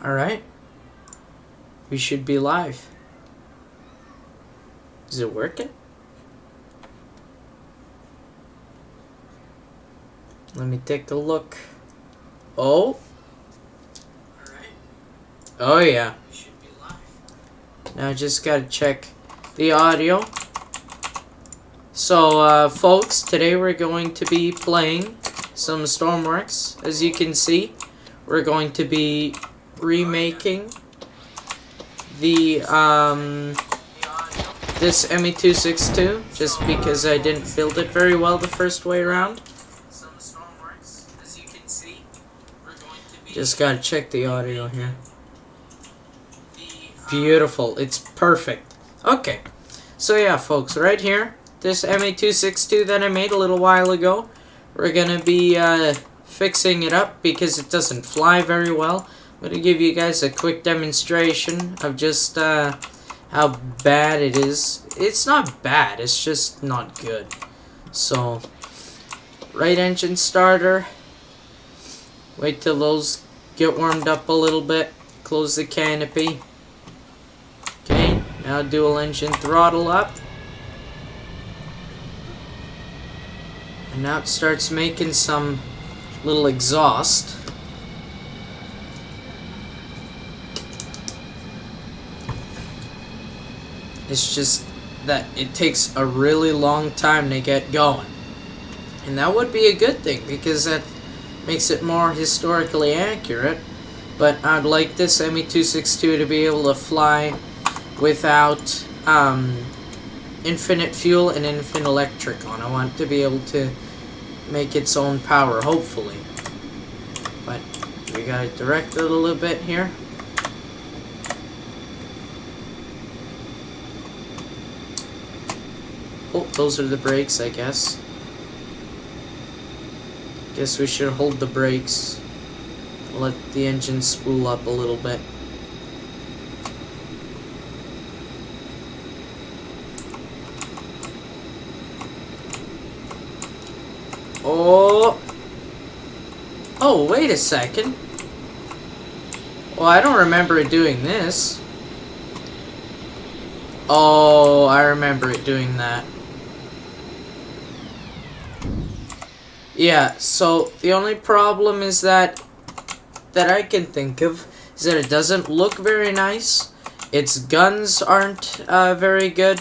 Alright. We should be live. Is it working? Let me take a look. Oh. Alright. Oh yeah. We should be live. Now I just gotta check the audio. So, folks, today we're going to be playing some STORMWORKS. As you can see, we're going to be remaking the, this ME-262, just because I didn't build it very well the first way around. Just gotta check the audio here. Beautiful. It's perfect. Okay. So yeah, folks, right here, this ME-262 that I made a little while ago, we're gonna be fixing it up because it doesn't fly very well. I'm gonna give you guys a quick demonstration of just how bad it is. It's not bad, it's just not good. So, right engine starter. Wait till those get warmed up a little bit. Close the canopy. Okay, now dual engine throttle up. And now it starts making some little exhaust. It's just that it takes a really long time to get going. And that would be a good thing because that makes it more historically accurate. But I'd like this ME-262 to be able to fly without infinite fuel and infinite electric on. I want it to be able to make its own power, hopefully. But we gotta direct it a little bit here. Oh, those are the brakes, I guess. Guess we should hold the brakes. Let the engine spool up a little bit. Oh, wait a second. Well, I don't remember it doing this. Oh, I remember it doing that. Yeah, so the only problem is that I can think of is that it doesn't look very nice. Its guns aren't very good,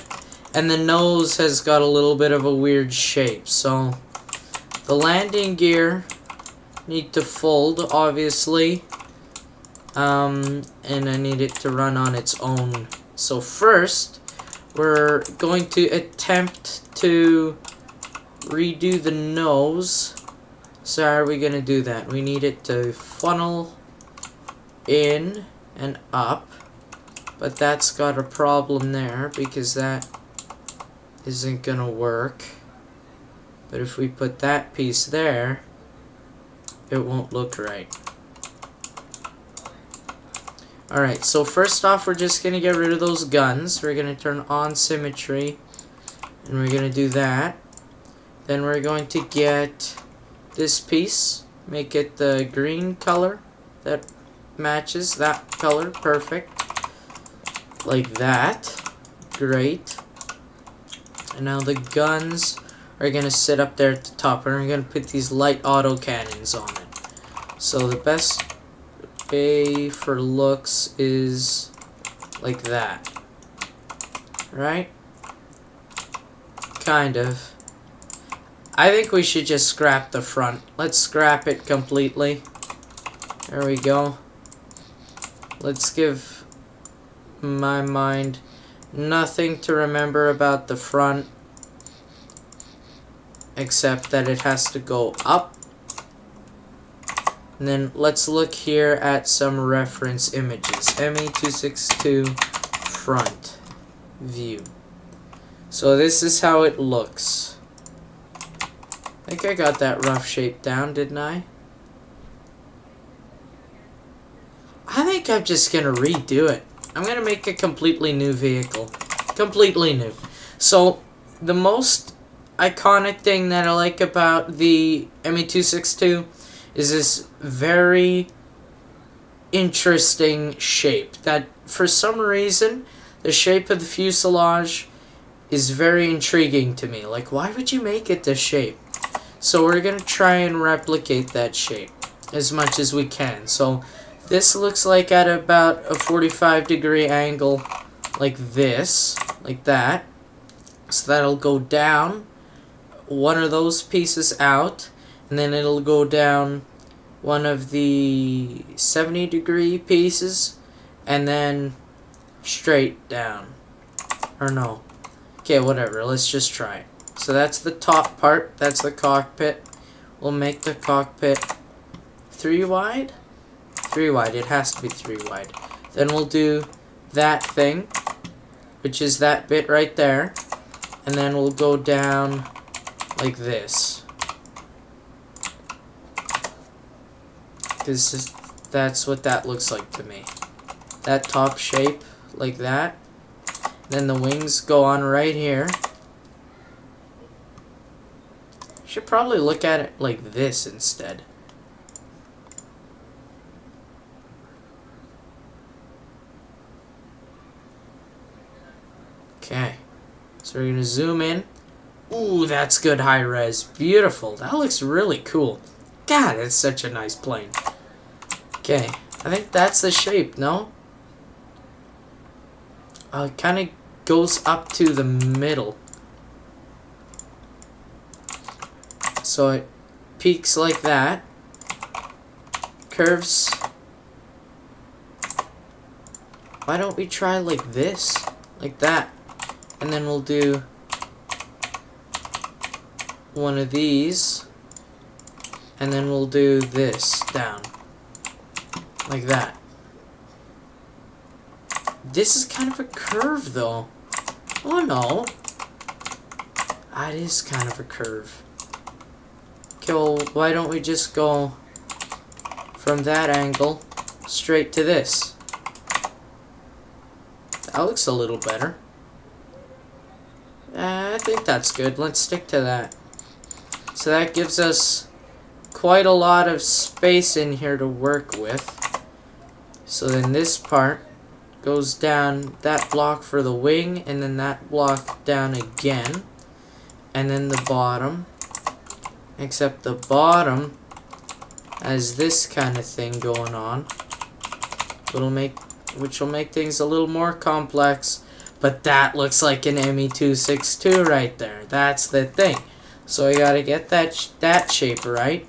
and the nose has got a little bit of a weird shape. So the landing gear need to fold, obviously, and I need it to run on its own. So first, we're going to attempt to redo the nose. So how are we going to do that? We need it to funnel in and up, but that's got a problem there because that isn't going to work. But if we put that piece there, it won't look right. Alright, so first off, we're just going to get rid of those guns. We're going to turn on symmetry, and we're going to do that. Then we're going to get this piece, make it the green color that matches that color. Perfect. Like that. Great. And now the guns are going to sit up there at the top, and we're going to put these light auto cannons on it. So the best way for looks is like that. Right? Kind of. I think we should just scrap the front. Let's scrap it completely. There we go. Let's give my mind nothing to remember about the front, except that it has to go up. And then let's look here at some reference images. ME-262 front view. So this is how it looks. I think I got that rough shape down, didn't I? I think I'm just gonna redo it. I'm gonna make a completely new vehicle. Completely new. So, the most iconic thing that I like about the ME-262 is this very interesting shape. That for some reason, the shape of the fuselage is very intriguing to me. Like, why would you make it this shape? So we're gonna try and replicate that shape as much as we can. So this looks like at about a 45-degree angle, like this, like that. So that'll go down one of those pieces out, and then it'll go down one of the 70-degree pieces, and then straight down. Or no. Okay, whatever. Let's just try it. So that's the top part. That's the cockpit. We'll make the cockpit 3 wide? 3 wide. It has to be 3 wide. Then we'll do that thing, which is that bit right there. And then we'll go down like this. Because that's what that looks like to me. That top shape, like that. Then the wings go on right here. Should probably look at it like this instead. Okay. So we're gonna zoom in. Ooh, that's good high res. Beautiful. That looks really cool. God, it's such a nice plane. Okay. I think that's the shape, no? It kind of goes up to the middle. So it peaks like that. Curves. Why don't we try like this? Like that. And then we'll do one of these. And then we'll do this down. Like that. This is kind of a curve though. Oh no. It is kind of a curve. Okay, well, why don't we just go from that angle straight to this? That looks a little better. I think that's good. Let's stick to that. So that gives us quite a lot of space in here to work with. So then this part goes down that block for the wing, and then that block down again, and then the bottom. Except the bottom has this kind of thing going on, which will make things a little more complex. But that looks like an ME-262 right there. That's the thing. So I gotta get that shape right.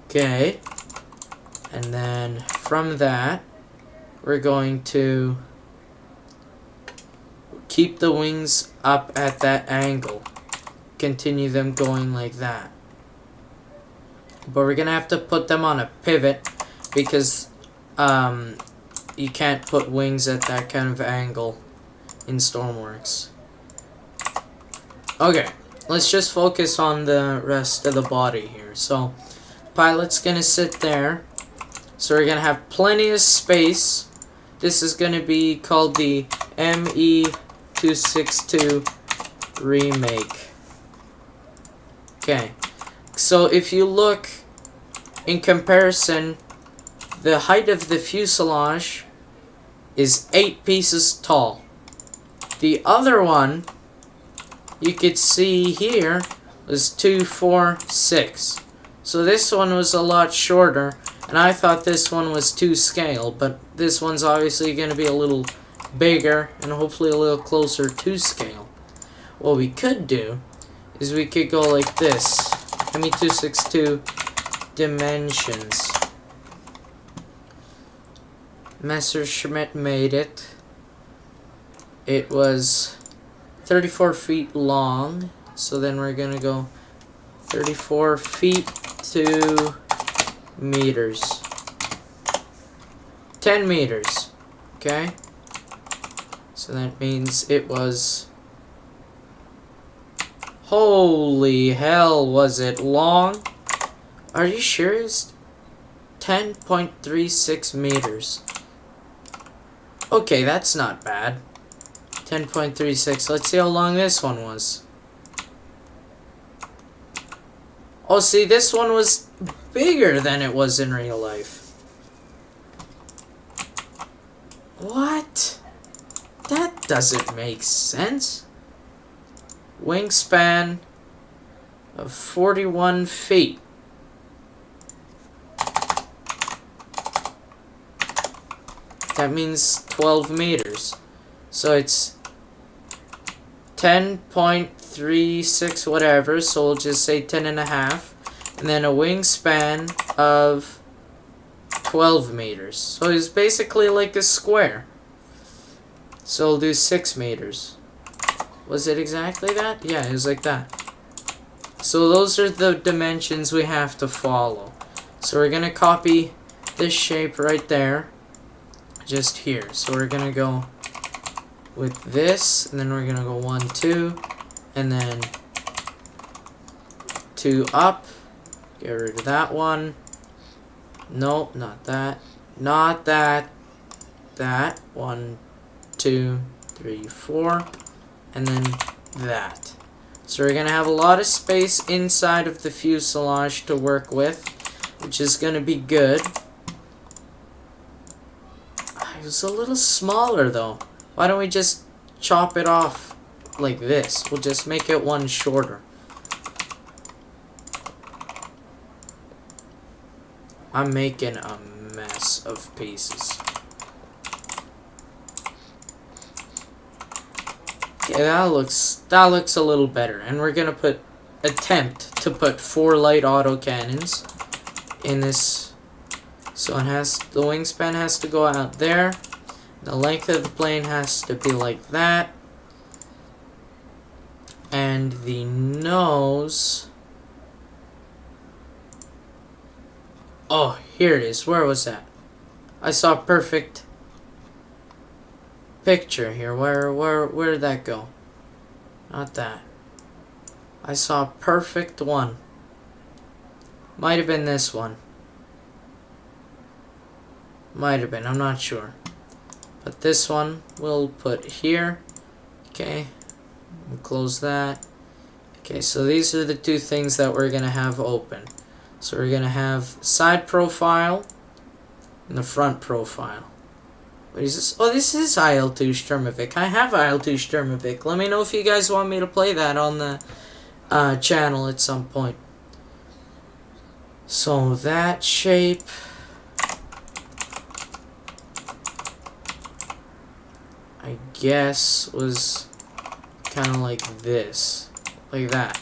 Okay. And then from that, we're going to keep the wings up at that angle. Continue them going like that. But we're gonna have to put them on a pivot because you can't put wings at that kind of angle in STORMWORKS. Okay, let's just focus on the rest of the body here. So pilot's gonna sit there. So we're gonna have plenty of space. This is gonna be called the ME-262 Remake. Okay, so if you look in comparison, the height of the fuselage is 8 pieces tall. The other one, you could see here, was 2, 4, 6. So this one was a lot shorter, and I thought this one was to scale, but this one's obviously going to be a little bigger and hopefully a little closer to scale. What we could do is we could go like this. ME-262 dimensions. Messerschmitt made it. It was 34 feet long. So then we're gonna go 34 feet to meters. 10 meters. Okay? So that means it was... Holy hell, was it long? Are you serious? 10.36 meters. Okay, that's not bad. 10.36. Let's see how long this one was. Oh, see, this one was bigger than it was in real life. What? That doesn't make sense. Wingspan of 41 feet. That means 12 meters. So it's 10.36 whatever, so we'll just say 10.5. And then a wingspan of 12 meters. So it's basically like a square. So we'll do 6 meters. Was it exactly that? Yeah, it was like that. So those are the dimensions we have to follow. So we're going to copy this shape right there. Just here. So we're going to go with this. And then we're going to go 1, 2. And then 2 up. Get rid of that one. No, not that. Not that. That. 1, 2, 3, 4. And then that. So we're going to have a lot of space inside of the fuselage to work with, which is going to be good. It was a little smaller though. Why don't we just chop it off like this? We'll just make it one shorter. I'm making a mess of pieces. Okay, that looks a little better. And we're gonna attempt to put 4 light autocannons in this. So it has, the wingspan has to go out there. The length of the plane has to be like that. And the nose. Oh, here it is. Where was that? I saw a perfect picture here. Where did that go? Not that. I saw a perfect one. Might have been this one. Might have been, I'm not sure. But this one we'll put here. Okay. We'll close that. Okay, so these are the 2 things that we're gonna have open. So we're gonna have side profile and the front profile. What is this? Oh, this is IL-2 STORMWORKS. I have IL-2 STORMWORKS. Let me know if you guys want me to play that on the channel at some point. So that shape. I guess was kind of like this. Like that.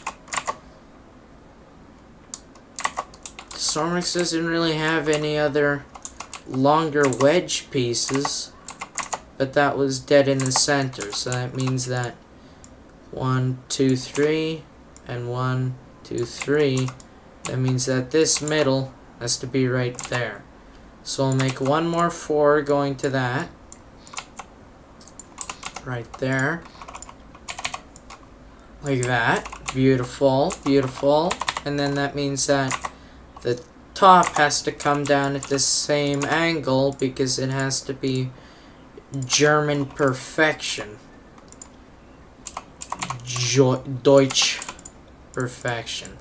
STORMWORKS doesn't really have any other longer wedge pieces, but that was dead in the center, so that means that 1, 2, 3 and 1, 2, 3. That means that this middle has to be right there. So I'll make 1 more 4 going to that right there, like that. Beautiful, beautiful. And then that means that the top has to come down at the same angle because it has to be German perfection. Deutsch perfection.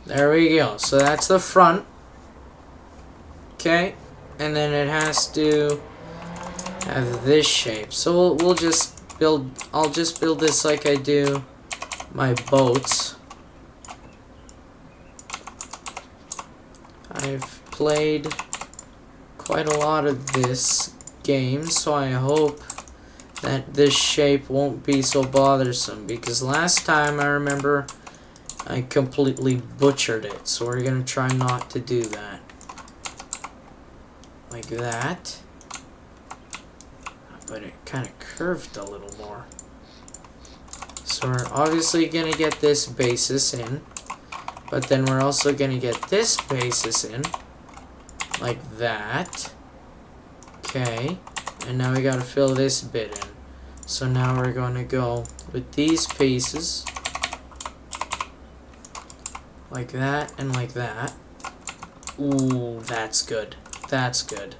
There we go. So that's the front. Okay. And then it has to have this shape. So we'll just build, I'll just build this like I do my boats. I've played quite a lot of this game, so I hope that this shape won't be so bothersome, because last time I remember I completely butchered it, so we're gonna try not to do that. Like that. But it kind of curved a little more. So we're obviously gonna get this basis in, but then we're also gonna get this basis in, like that. Okay, and now we gotta fill this bit in. So now we're gonna go with these pieces, like that and like that. Ooh, that's good. That's good.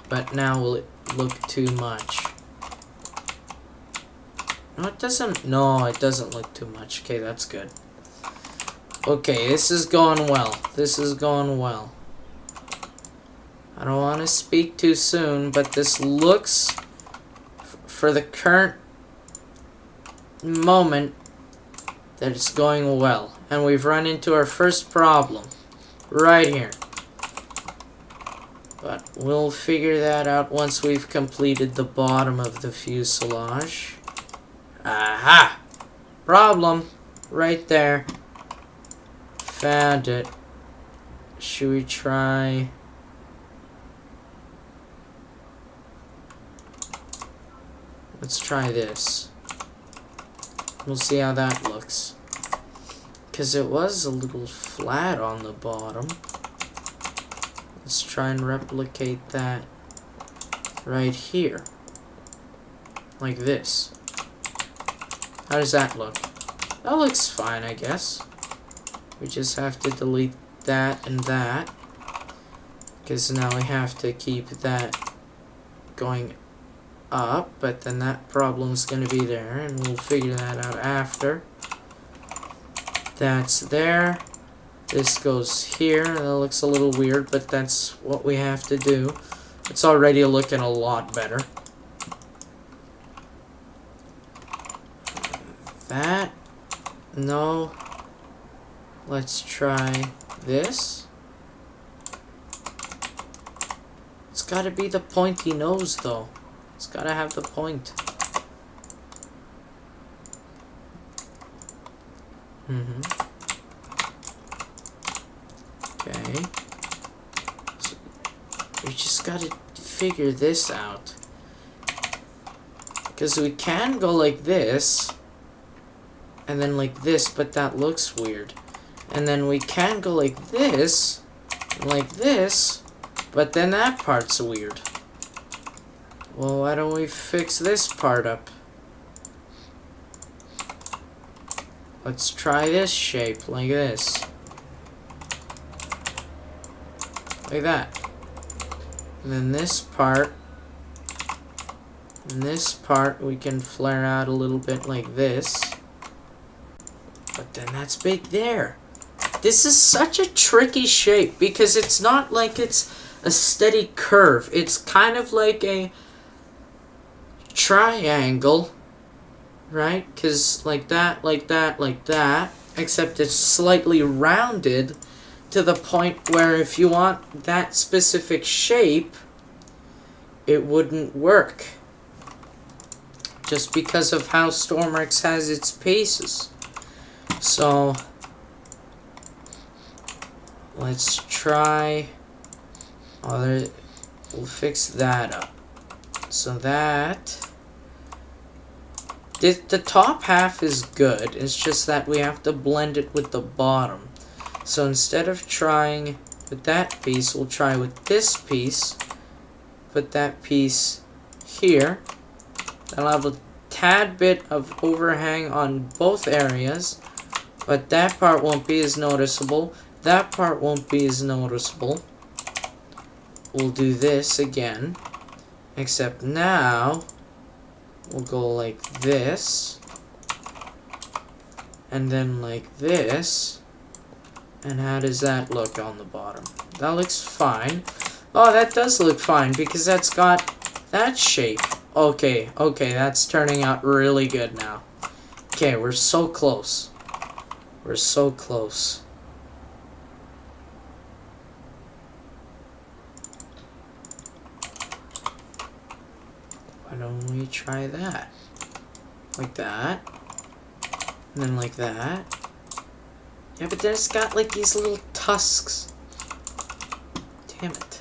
But now will it look too much? No, it doesn't. No, it doesn't look too much. Okay, that's good. Okay, this is going well. This is going well. I don't want to speak too soon, but this looks, for the current moment, that it's going well. And we've run into our first problem right here. But we'll figure that out once we've completed the bottom of the fuselage. Aha! Problem right there. Found it. Should we try... Let's try this. We'll see how that looks. Because it was a little flat on the bottom. Let's try and replicate that right here. Like this. How does that look? That looks fine, I guess. We just have to delete that and that. Because now we have to keep that going up, but then that problem's going to be there, and we'll figure that out after. That's there. This goes here. That looks a little weird, but that's what we have to do. It's already looking a lot better. That. No. Let's try this. It's got to be the pointy nose, though. It's got to have the point. Okay. So we just got to figure this out. Because we can go like this. And then like this, but that looks weird. And then we can go like this. And like this. But then that part's weird. Well, why don't we fix this part up? Let's try this shape, like this. Like that. And then this part, and this part we can flare out a little bit like this. But then that's big there. This is such a tricky shape because it's not like it's a steady curve. It's kind of like a triangle, right? Because like that, like that, like that, except it's slightly rounded to the point where if you want that specific shape, it wouldn't work. Just because of how STORMWORKS has its pieces. So let's try. We'll fix that up. So that the top half is good. It's just that we have to blend it with the bottom. So instead of trying with that piece, we'll try with this piece. Put that piece here. That'll have a tad bit of overhang on both areas, but that part won't be as noticeable. That part won't be as noticeable. We'll do this again, except now we'll go like this, and then like this. And how does that look on the bottom? That looks fine. Oh, that does look fine because that's got that shape. Okay, that's turning out really good now. Okay, we're so close. We're so close. Why don't we try that? Like that. And then like that. Yeah, but then it's got like these little tusks. Damn it.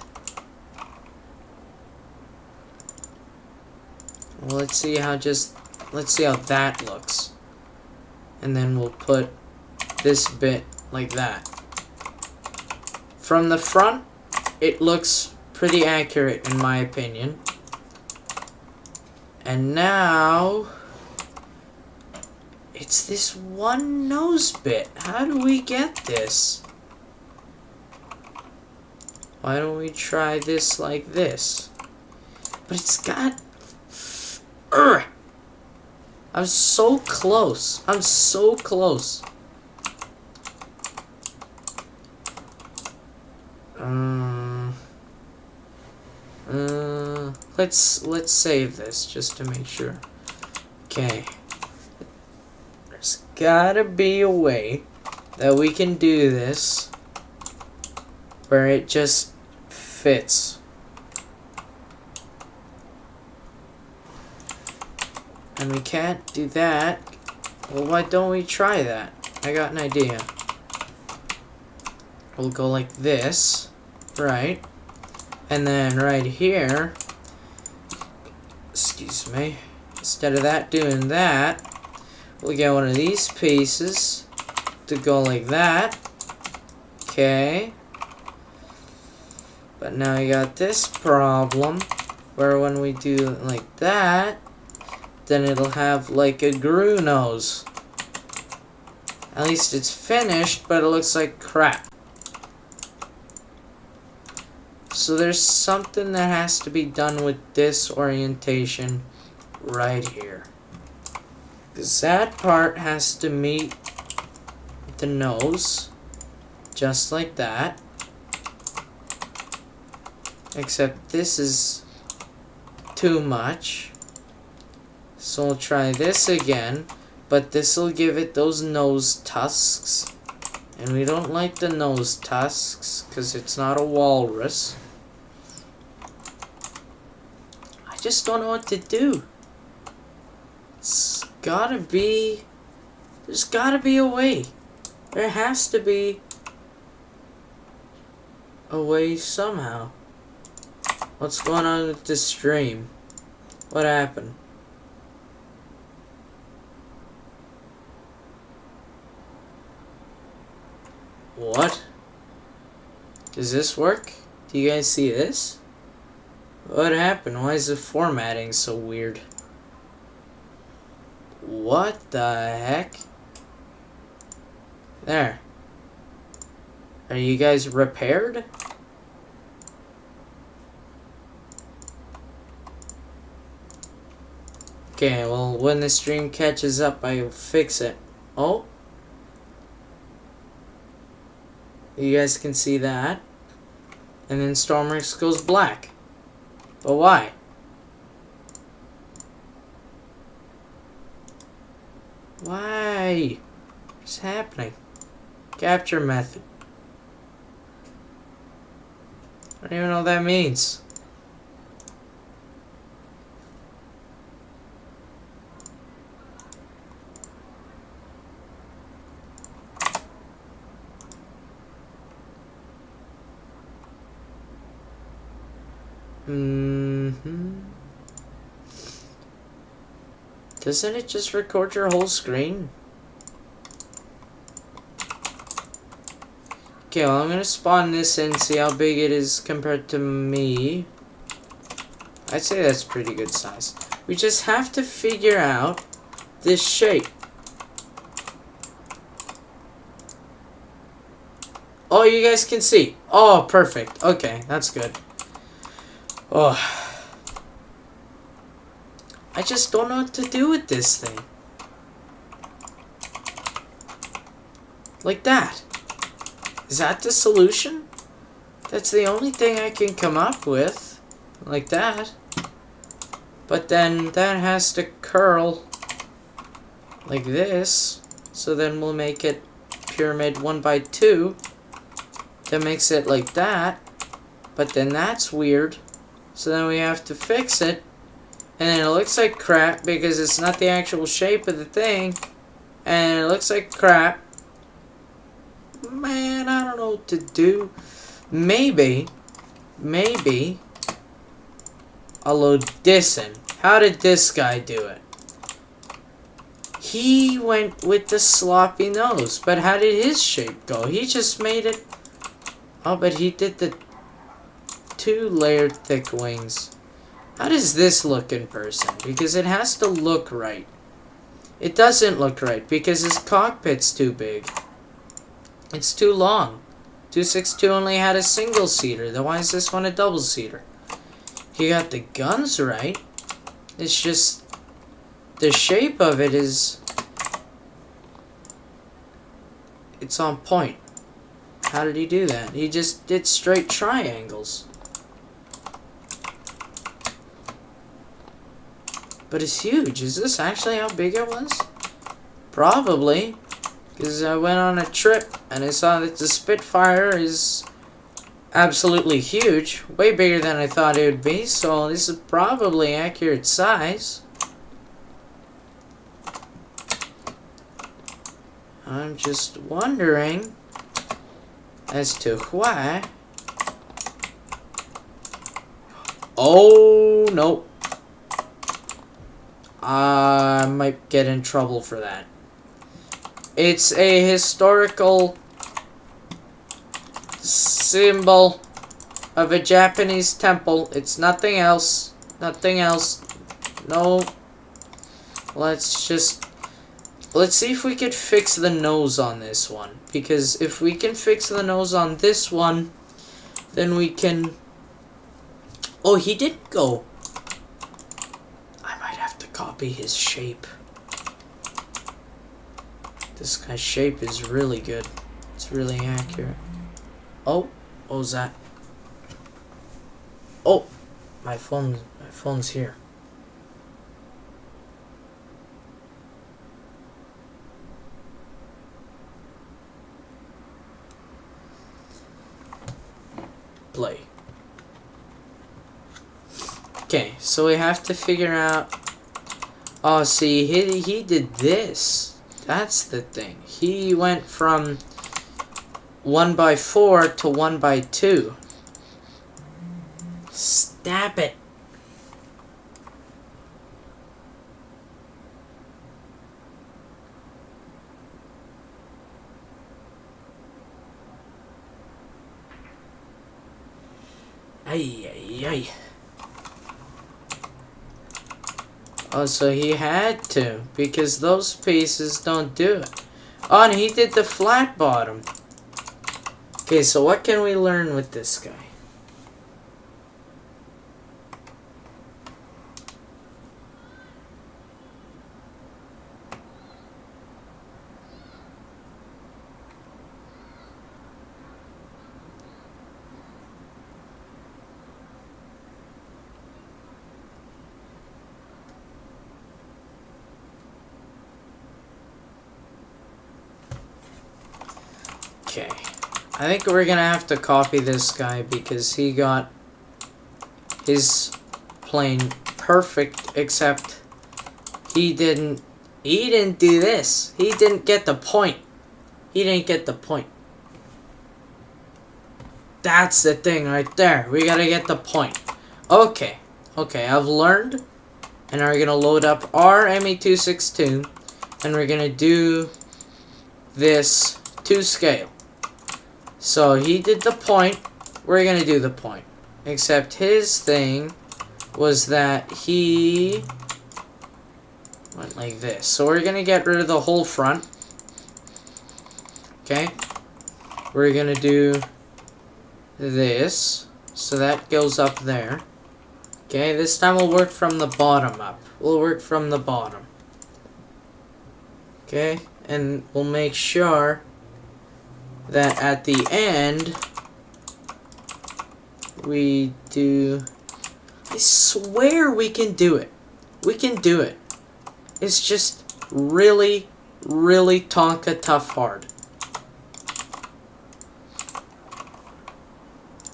Well, let's see how that looks. And then we'll put this bit like that. From the front, it looks pretty accurate in my opinion. And now it's this one nose bit. How do we get this? Why don't we try this like this? But it's got... I'm so close. I'm so close. Let's save this just to make sure. Okay. There's gotta be a way that we can do this where it just fits. And we can't do that. Well, why don't we try that? I got an idea. We'll go like this, right? And then right here, excuse me, instead of that doing that, we'll get one of these pieces to go like that. Okay. But now I got this problem where when we do it like that, then it'll have like a GRU nose. At least it's finished, but it looks like crap. So there's something that has to be done with this orientation right here. Because that part has to meet the nose, just like that. Except this is too much. So we'll try this again, but this will give it those nose tusks. And we don't like the nose tusks, because it's not a walrus. I just don't know what to do. It's gotta be... There's gotta be a way. There has to be a way somehow. What's going on with this stream? What happened? What? Does this work? Do you guys see this? What happened? Why is the formatting so weird? What the heck? There. Are you guys repaired? Okay, well, when the stream catches up, I'll fix it. Oh. You guys can see that. And then STORMWORKS goes black. But why? Why? What's happening? Capture method. I don't even know what that means. Doesn't it just record your whole screen? Okay, well, I'm gonna spawn this in, see how big it is compared to me. I'd say that's pretty good size. We just have to figure out this shape. Oh, you guys can see. Oh, perfect. Okay, that's good. Oh. I just don't know what to do with this thing. Like that. Is that the solution? That's the only thing I can come up with. Like that. But then that has to curl like this. So then we'll make it pyramid 1x2. That makes it like that. But then that's weird. So then we have to fix it. And then it looks like crap because it's not the actual shape of the thing. And it looks like crap. Man, I don't know what to do. Maybe I'll load this in. How did this guy do it? He went with the sloppy nose. But how did his shape go? He just made it... Oh, but he did the 2-layered thick wings. How does this look in person? Because it has to look right. It doesn't look right because his cockpit's too big. It's too long. 262 only had a single-seater. Then why is this one a double-seater? He got the guns right. It's just... the shape of it is... it's on point. How did he do that? He just did straight triangles. But it's huge. Is this actually how big it was? Probably. Because I went on a trip and I saw that the Spitfire is absolutely huge. Way bigger than I thought it would be. So this is probably accurate size. I'm just wondering as to why. Oh, no. I might get in trouble for that. It's a historical symbol of a Japanese temple. It's nothing else. Nothing else. No. Let's see if we could fix the nose on this one. Because if we can fix the nose on this one, then we can... Oh, he did go. I might have to copy his shape. This guy's shape is really good. It's really accurate. Oh, what was that? Oh, my phone's here. Play. Okay, so we have to figure out. Oh, see, he did this. That's the thing. He went from 1x4 to 1x2. Stab it. Ay, ay, ay. Oh, so he had to, because those pieces don't do it. Oh, and he did the flat bottom. Okay, so what can we learn with this guy? Okay, I think we're gonna have to copy this guy because he got his plane perfect, except he didn't do this. He didn't get the point. He didn't get the point. That's the thing right there. We gotta get the point. Okay, I've learned, and we're gonna load up our ME-262, and we're gonna do this to scale. So he did the point, we're gonna do the point. Except his thing was that he went like this. So we're gonna get rid of the whole front. Okay. We're gonna do this. So that goes up there. Okay, this time we'll work from the bottom up. We'll work from the bottom. Okay, and we'll make sure that at the end we do... I swear we can do it. We can do it. It's just really, really Tonka tough hard.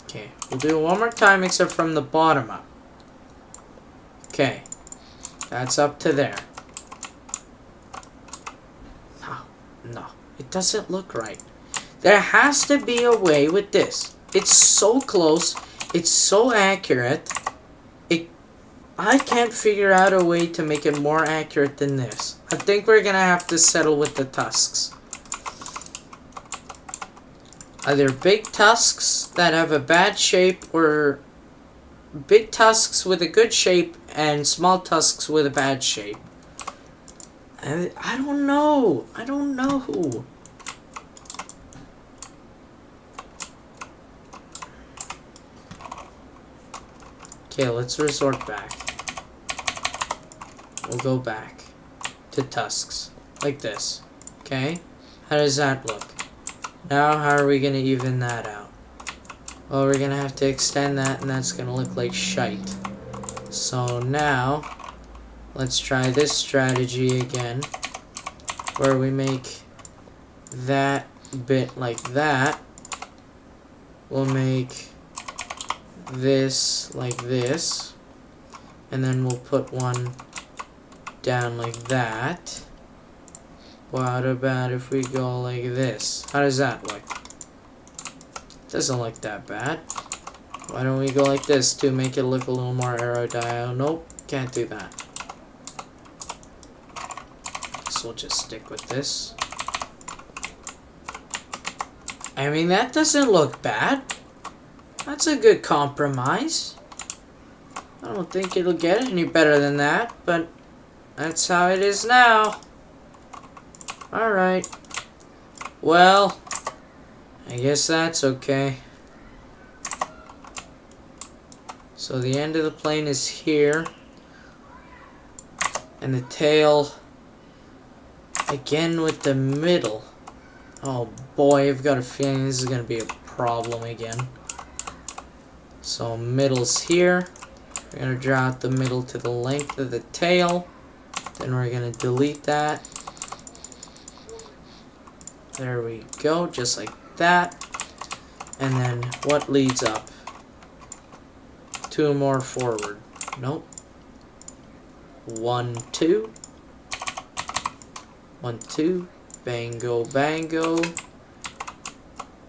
Okay, we'll do it one more time except from the bottom up. Okay, that's up to there. No, it doesn't look right. There has to be a way with this. It's so close. It's so accurate. I can't figure out a way to make it more accurate than this. I think we're gonna have to settle with the tusks. Either big tusks that have a bad shape, or big tusks with a good shape and small tusks with a bad shape. I don't know. I don't know. Okay, let's resort back. We'll go back to tusks. Like this. Okay? How does that look? Now, how are we going to even that out? Well, we're going to have to extend that, and that's going to look like shite. So now, let's try this strategy again, where we make that bit like that. We'll make this like this, and then we'll put one down like that. What about if we go like this? How does that look? Doesn't look that bad. Why don't we go like this to make it look a little more aerodynamic? Nope, can't do that. So we'll just stick with this. I mean, that doesn't look bad. That's a good compromise. I don't think it'll get any better than that, but that's how it is now. Alright. Well, I guess that's okay. So the end of the plane is here. And the tail, again with the middle. Oh boy, I've got a feeling this is going to be a problem again. So middle's here. We're going to draw out the middle to the length of the tail. Then we're going to delete that. There we go, just like that. And then what leads up? Two more forward. Nope. 1, 2. 1, 2. Bango, bango.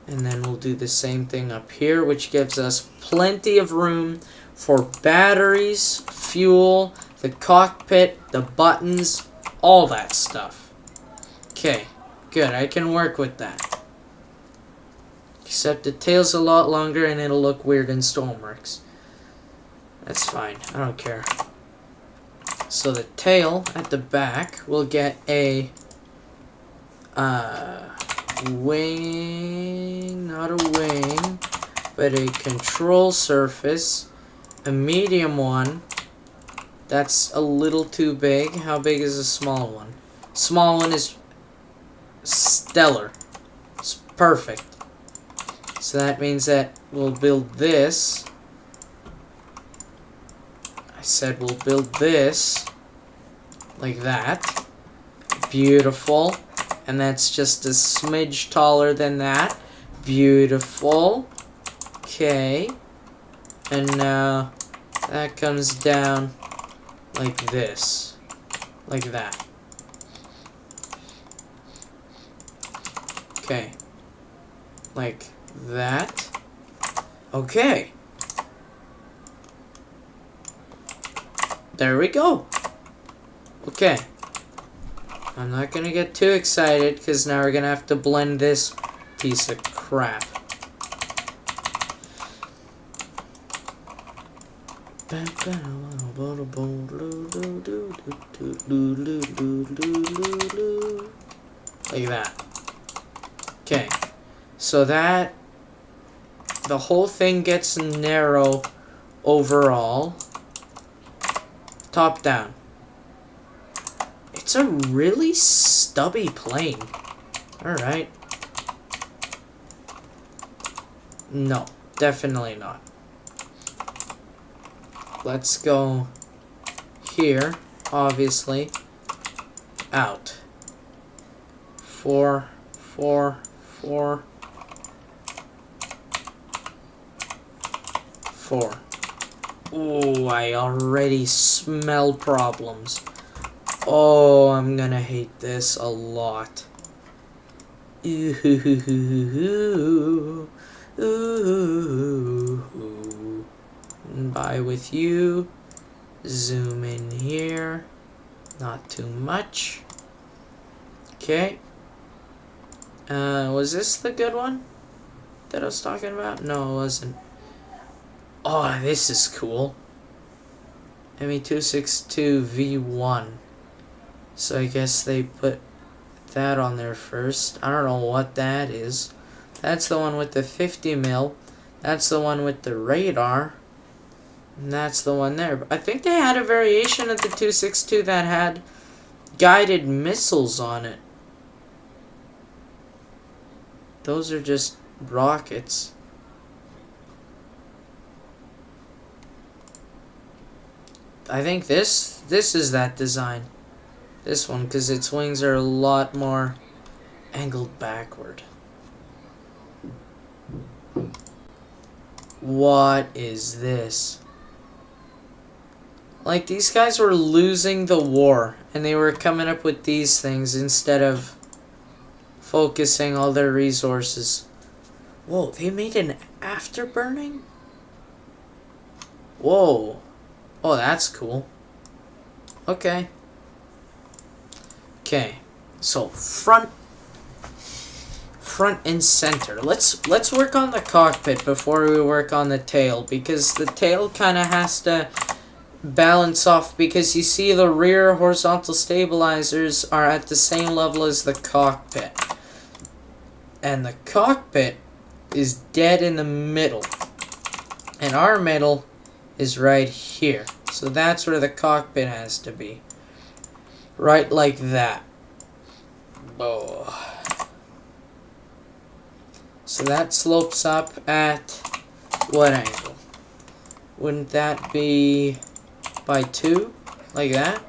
And then we'll do the same thing up here, which gives us plenty of room for batteries, fuel, the cockpit, the buttons, all that stuff. Okay, good. I can work with that. Except the tail's a lot longer and it'll look weird in STORMWORKS. That's fine. I don't care. So the tail at the back will get a wing, not a wing, but a control surface, a medium one. That's a little too big. How big is a small one? Small one is stellar. It's perfect. So that means that we'll build this. I said we'll build this like that. Beautiful. And that's just a smidge taller than that. Beautiful. Okay. And now that comes down like this. Like that. Okay. Like that. Okay. There we go. Okay. I'm not gonna get too excited because now we're gonna have to blend this piece of crap. Like that. Okay. So that the whole thing gets narrow overall. Top down. It's a really stubby plane. Alright. No, definitely not. Let's go here, obviously. Out. 4, 4, 4. 4. Ooh, I already smell problems. Oh, I'm gonna hate this a lot. Ooh, ooh. Bye with you. Zoom in here. Not too much. Okay. Was this the good one that I was talking about? No, it wasn't. Oh, this is cool. ME-262 V1. So I guess they put that on there first. I don't know what that is. That's the one with the 50 mil. That's the one with the radar. And that's the one there. I think they had a variation of the 262 that had guided missiles on it. Those are just rockets. I think this is that design. This one, because its wings are a lot more angled backward. What is this? Like, these guys were losing the war, and they were coming up with these things instead of focusing all their resources. Whoa, they made an afterburning? Whoa. Oh, that's cool. Okay. Okay. So, front and center. Let's work on the cockpit before we work on the tail, because the tail kind of has to balance off, because you see the rear horizontal stabilizers are at the same level as the cockpit. And the cockpit is dead in the middle. And our middle is right here. So that's where the cockpit has to be. Right like that. Oh. So that slopes up at what angle? Wouldn't that be by 2? Like that?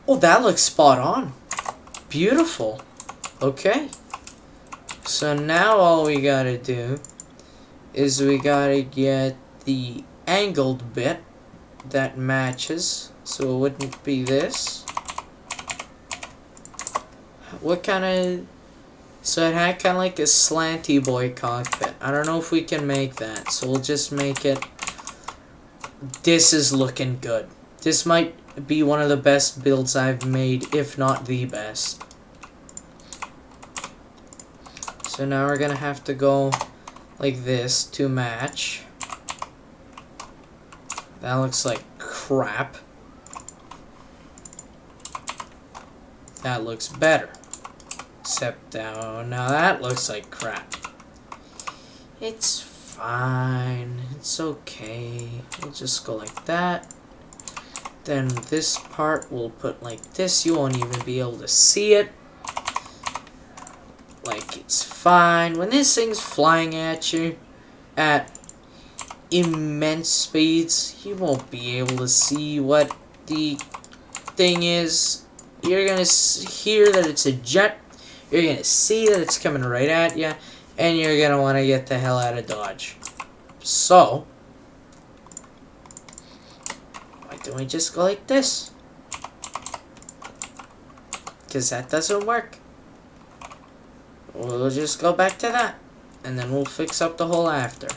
Oh, that looks spot on. Beautiful. Okay. So now all we gotta do is we gotta get the angled bit that matches. So it wouldn't be this. What kind of... So it had kind of like a slanty boy cockpit. I don't know if we can make that. So we'll just make it... This is looking good. This might be one of the best builds I've made, if not the best. So now we're gonna have to go like this to match. That looks like crap. That looks better. Except now that looks like crap. It's fine. It's okay. We'll just go like that. Then this part we'll put like this. You won't even be able to see it. Like, it's fine. When this thing's flying at you at immense speeds, you won't be able to see what the thing is. You're gonna hear that it's a jet. You're gonna see that it's coming right at you, and you're gonna want to get the hell out of Dodge. So, why don't we just go like this? Because that doesn't work. We'll just go back to that, and then we'll fix up the whole after.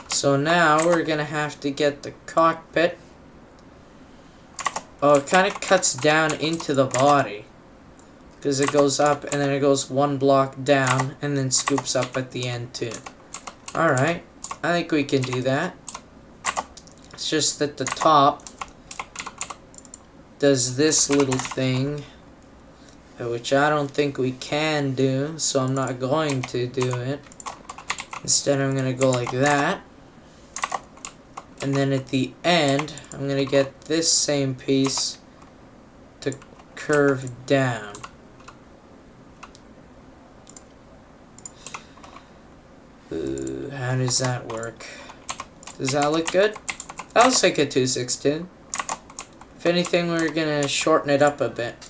So now we're gonna have to get the cockpit. Oh, it kind of cuts down into the body, because it goes up and then it goes one block down and then scoops up at the end too. Alright, I think we can do that. It's just that the top does this little thing, which I don't think we can do, so I'm not going to do it. Instead, I'm going to go like that. And then at the end, I'm going to get this same piece to curve down. Ooh, how does that work? Does that look good? That looks like a 262. If anything, we're going to shorten it up a bit.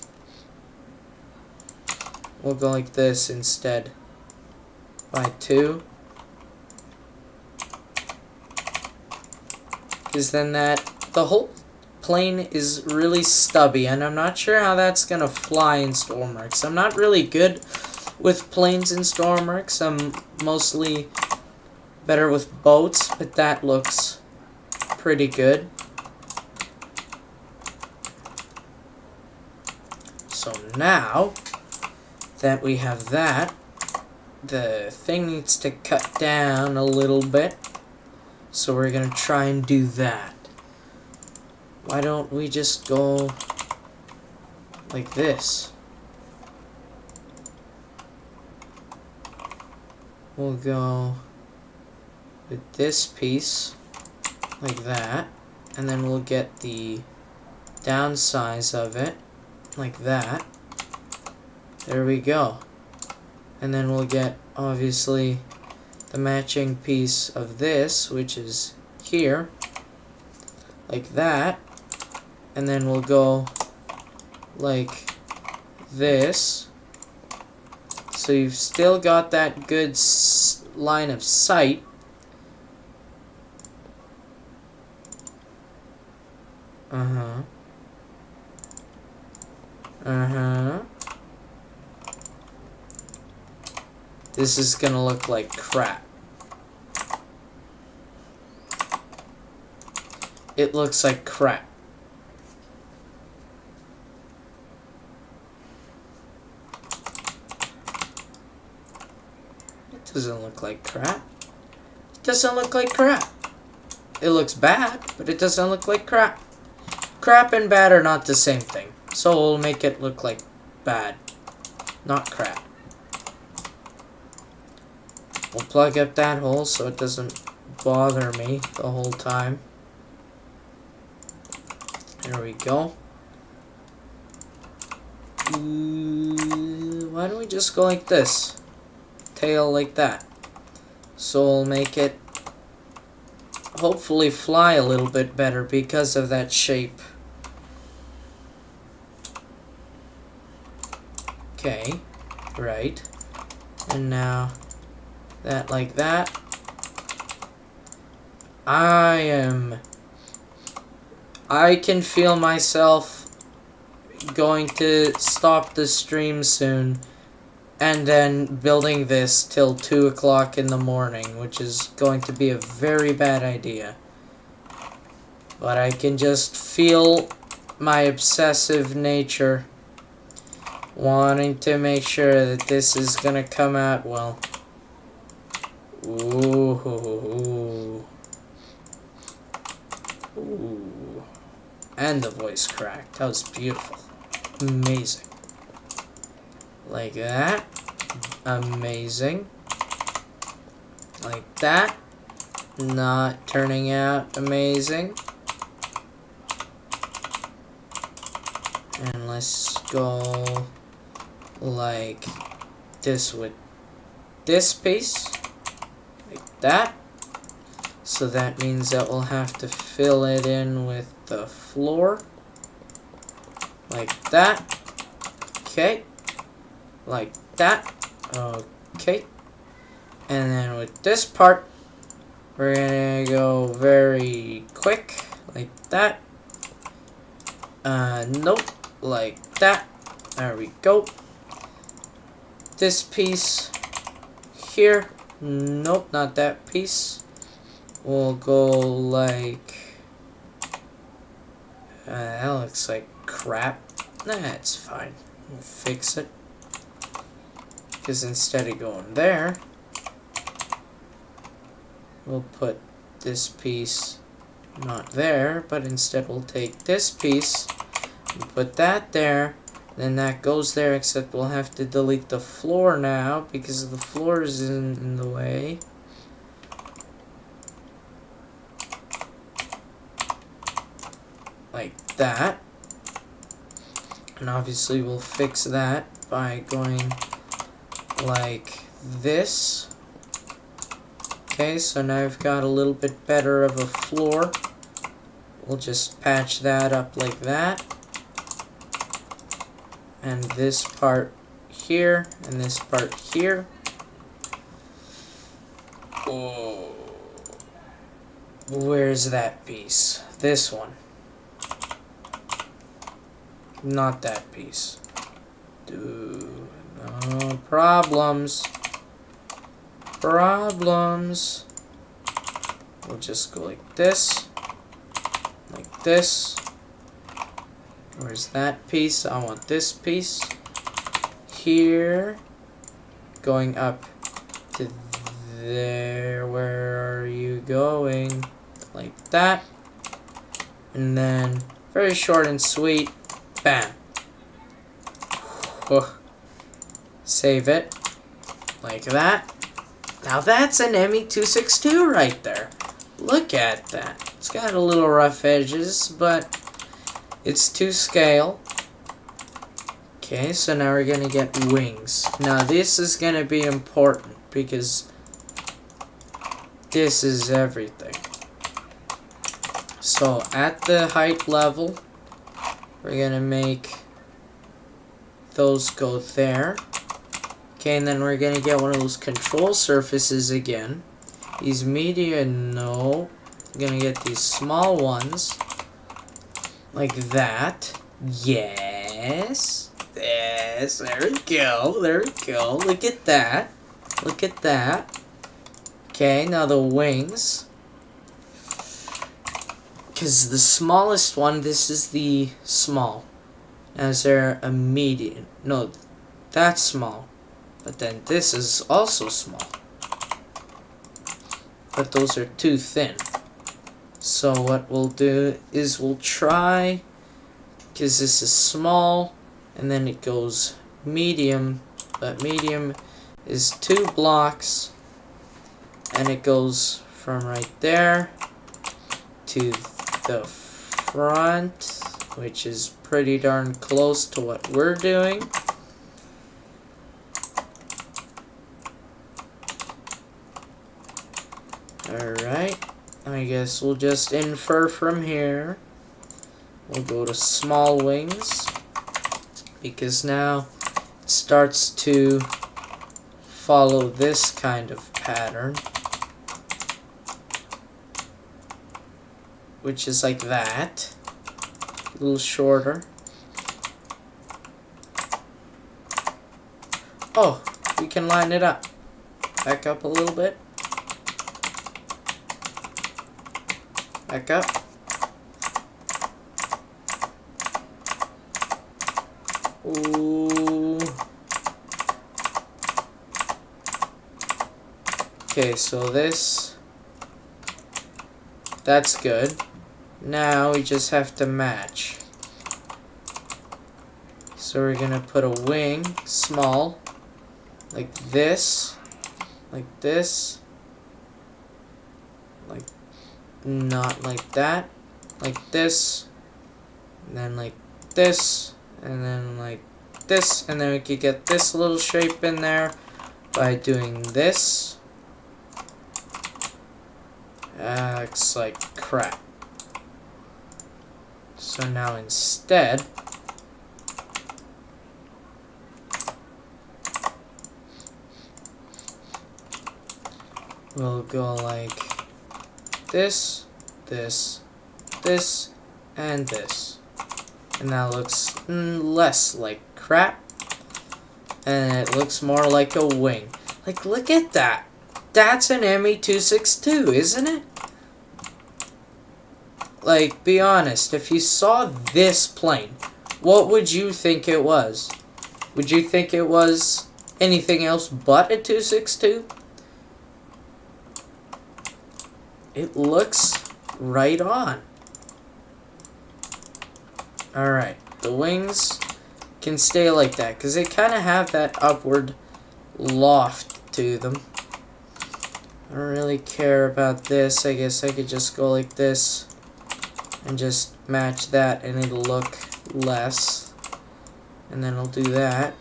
We'll go like this instead. By 2. Because then the whole plane is really stubby, and I'm not sure how that's going to fly in STORMWORKS. I'm not really good with planes in STORMWORKS. I'm mostly better with boats, but that looks pretty good. So now that we have that, the thing needs to cut down a little bit. So we're going to try and do that. Why don't we just go like this? We'll go with this piece like that, and then we'll get the downsize of it like that. There we go. And then we'll get, obviously, the matching piece of this, which is here, like that. And then we'll go like this. So you've still got that good line of sight. Uh-huh. Uh-huh. This is gonna look like crap. It looks like crap. It doesn't look like crap. It doesn't look like crap. It looks bad, but it doesn't look like crap. Crap and bad are not the same thing. So we'll make it look like bad, not crap. We'll plug up that hole so it doesn't bother me the whole time. There we go. Why don't we just go like this? Tail like that. So we'll make it hopefully fly a little bit better because of that shape. Okay, right. And now that like that. I can feel myself going to stop the stream soon and then building this till 2 o'clock in the morning, which is going to be a very bad idea. But I can just feel my obsessive nature wanting to make sure that this is gonna come out well. Ooh. Ooh. And the voice cracked. That was beautiful. Amazing. Like that. Amazing. Like that. Not turning out amazing. And let's go like this with this piece. Like that. So that means that we'll have to fill it in with the floor. Like that. Okay. Like that. Okay. And then with this part, we're gonna go very quick. Like that. Nope. Like that. There we go. This piece here. Nope, not that piece. We'll go like... that looks like crap. That's fine. We'll fix it. Because instead of going there, we'll put this piece not there, but instead we'll take this piece and put that there. Then that goes there, except we'll have to delete the floor now because the floor is in the way. Like that. And obviously we'll fix that by going like this. Okay, so now I've got a little bit better of a floor. We'll just patch that up like that. And this part here, and this part here. Oh. Where's that piece? This one. Not that piece. Dude, no problems. Problems. We'll just go like this. Like this. Where's that piece? I want this piece. Here. Going up to there. Where are you going? Like that. And then, very short and sweet. Bam. Save it. Like that. Now that's an ME-262 right there. Look at that. It's got a little rough edges, but it's to scale. Okay, so now we're gonna get wings. Now this is gonna be important because this is everything. So at the height level, we're gonna make those go there. Okay, and then we're gonna get one of those control surfaces again. These medium, no. We're gonna get these small ones. Like that. Yes. Yes, there we go. There we go. Look at that. Look at that. Okay, now the wings. Because the smallest one, this is the small. Now is there a medium? No, that's small. But then this is also small. But those are too thin. So what we'll do is we'll try, because this is small, and then it goes medium, but medium is 2 blocks, and it goes from right there to the front, which is pretty darn close to what we're doing. Alright, I guess we'll just infer from here. We'll go to small wings, because now it starts to follow this kind of pattern, which is like that, a little shorter. Oh, we can line it up. Back up a little bit. Back up. Ooh. Okay, so that's good. Now we just have to match. So we're gonna put a wing, small, like this, like not like that, like this, and then like this, and then like this, and then we could get this little shape in there by doing this. Looks like crap. So now instead, we'll go like this, this, this, and this. And that looks less like crap. And it looks more like a wing. Like, look at that. That's an ME-262, isn't it? Like, be honest. If you saw this plane, what would you think it was? Would you think it was anything else but a 262? It looks right on. Alright, the wings can stay like that because they kind of have that upward loft to them. I don't really care about this. I guess I could just go like this and just match that and it'll look less. And then I'll do that.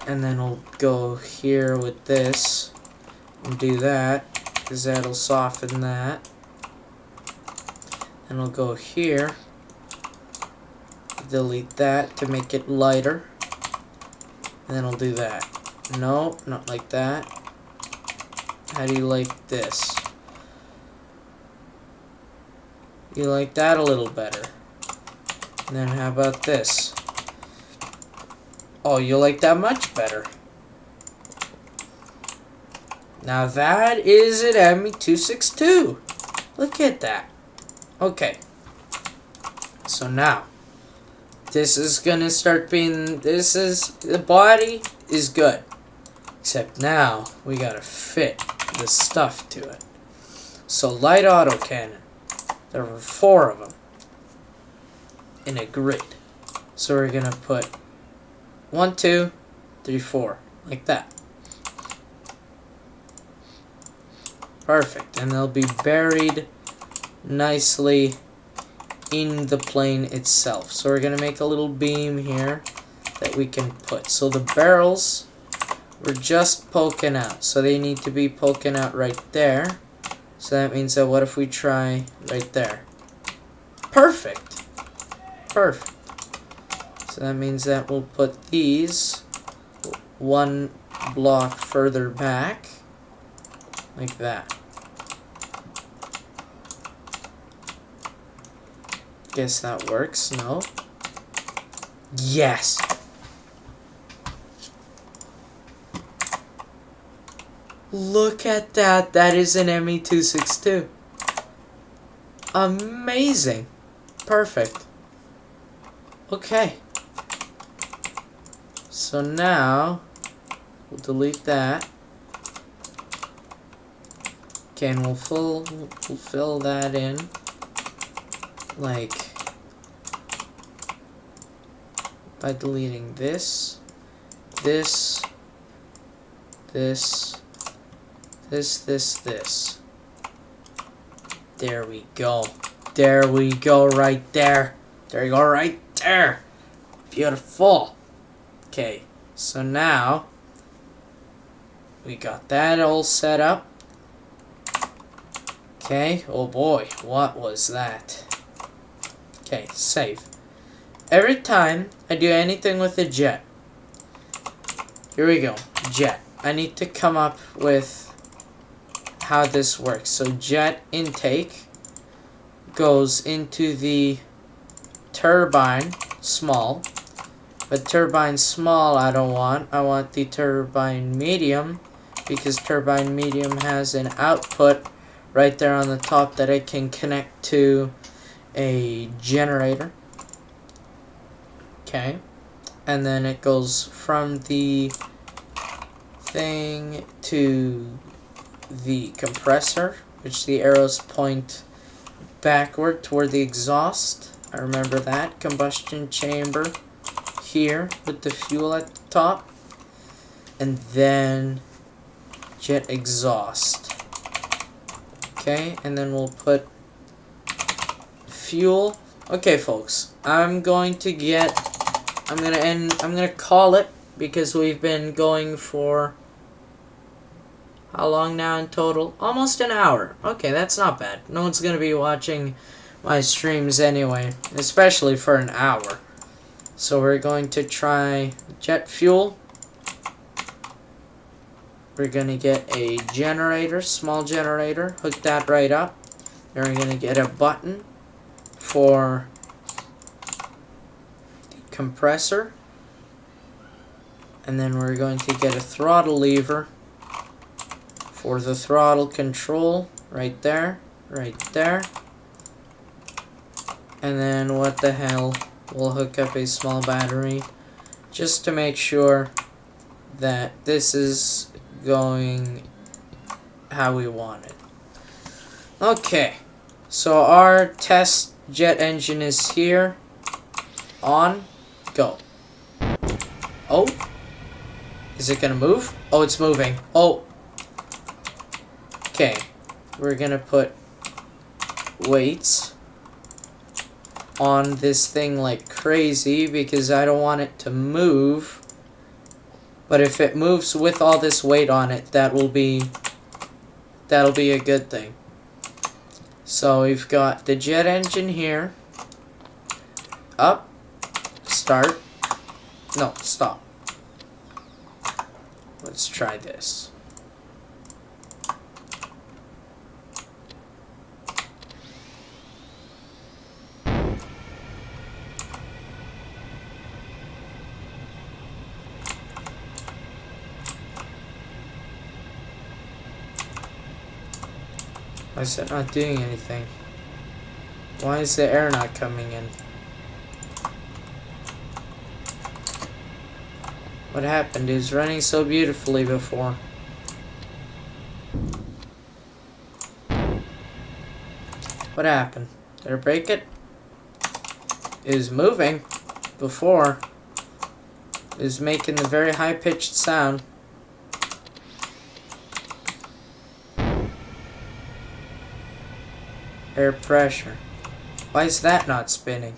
And then I'll go here with this and do that, because that'll soften that. And I'll go here, delete that to make it lighter, and then I'll do that. No, not like that. How do you like this? You like that a little better. And then how about this? Oh, you like that much better. Now that is an ME-262. Look at that. Okay. So now, this is gonna start being, the body is good. Except now, we gotta fit the stuff to it. So light autocannon. There were 4 of them in a grid. So we're gonna put 1, 2, 3, 4, like that. Perfect, and they'll be buried nicely in the plane itself. So we're gonna make a little beam here that we can put. So the barrels were just poking out, so they need to be poking out right there. So that means that what if we try right there? Perfect. Perfect. So that means that we'll put these one block further back, like that. Guess that works. No? Yes! Look at that. That is an ME-262. Amazing. Perfect. Okay. So now, we'll delete that. Okay, and we'll fill that in. Like, by deleting this, this, this, this. There we go. There we go, right there. There you go, right there. Beautiful. Okay, so now we got that all set up. Okay, oh boy, what was that? Okay, save. Every time I do anything with a jet, here we go, jet. I need to come up with how this works. So jet intake goes into the turbine small, but turbine small I don't want. I want the turbine medium, because turbine medium has an output right there on the top that I can connect to a generator. Okay, and then it goes from the thing to the compressor, which the arrows point backward toward the exhaust. I remember that. Combustion chamber here with the fuel at the top, and then jet exhaust. Okay, and then we'll put fuel. Okay, folks, I'm gonna call it, because we've been going for how long now in total? Almost an hour. Okay, that's not bad. No one's gonna be watching my streams anyway, especially for an hour. So we're going to try jet fuel. We're gonna get a generator, small generator, hook that right up. Then we're gonna get a button for the compressor. And then we're going to get a throttle lever for the throttle control, right there, right there. And then what the hell, we'll hook up a small battery just to make sure that this is going how we want it. Okay, so our test jet engine is here. On, go. Oh, is it gonna move? Oh, it's moving. Oh. Okay, we're gonna put weights on this thing like crazy, because I don't want it to move. But if it moves with all this weight on it, that'll be a good thing. So we've got the jet engine here. Up. Start. No, stop. Let's try this. Why is it not doing anything? Why is the air not coming in? What happened? It was running so beautifully before. What happened? Did I break it? It was moving before. It was making the very high-pitched sound. Air pressure. Why is that not spinning?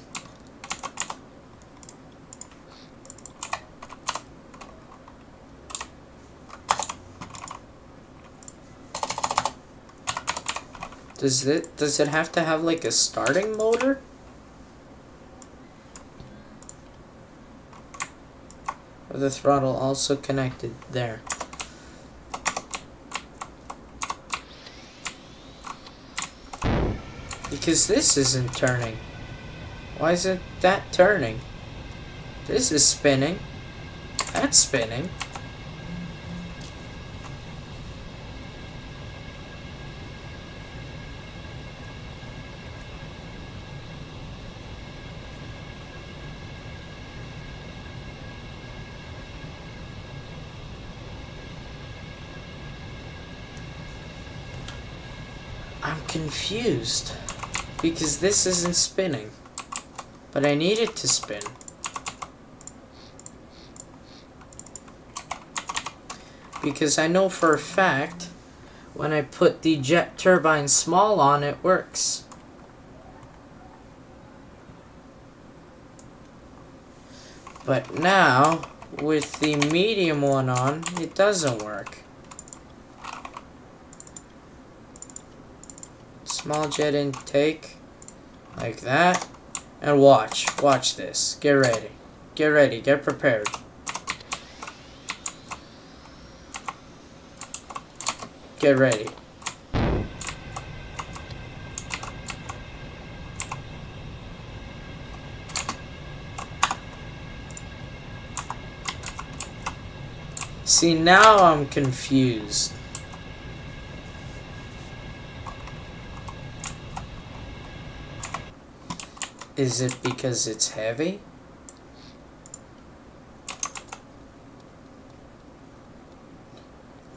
Does it have to have like a starting motor? Or the throttle also connected there? Because this isn't turning. Why isn't that turning? This is spinning. That's spinning. I'm confused. Because this isn't spinning. But I need it to spin. Because I know for a fact, when I put the jet turbine small on, it works. But now, with the medium one on, it doesn't work. Small jet intake, like that. And watch this. Get ready, get prepared. Get ready. See, now I'm confused. Is it because it's heavy?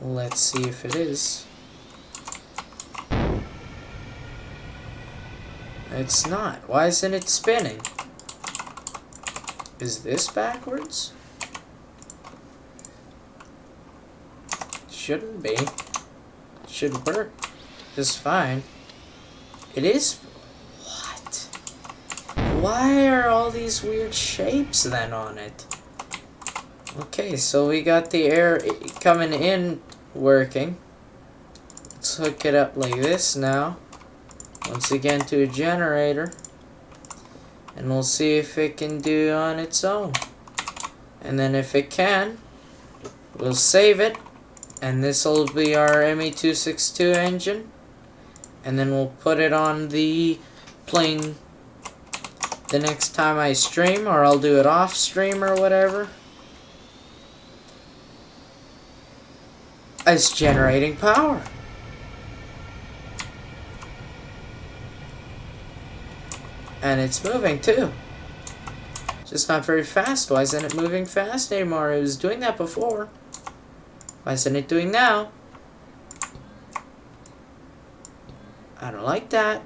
Let's see if it is. It's not. Why isn't it spinning? Is this backwards? Shouldn't be. It should work just fine. It is. What? Why are all these weird shapes then on it? Okay, so we got the air coming in working. Let's hook it up like this now. Once again to a generator. And we'll see if it can do it on its own. And then if it can, we'll save it. And this will be our ME-262 engine. And then we'll put it on the plane the next time I stream, or I'll do it off stream or whatever. It's generating power. And it's moving too. Just not very fast. Why isn't it moving fast anymore? It was doing that before. Why isn't it doing now? I don't like that.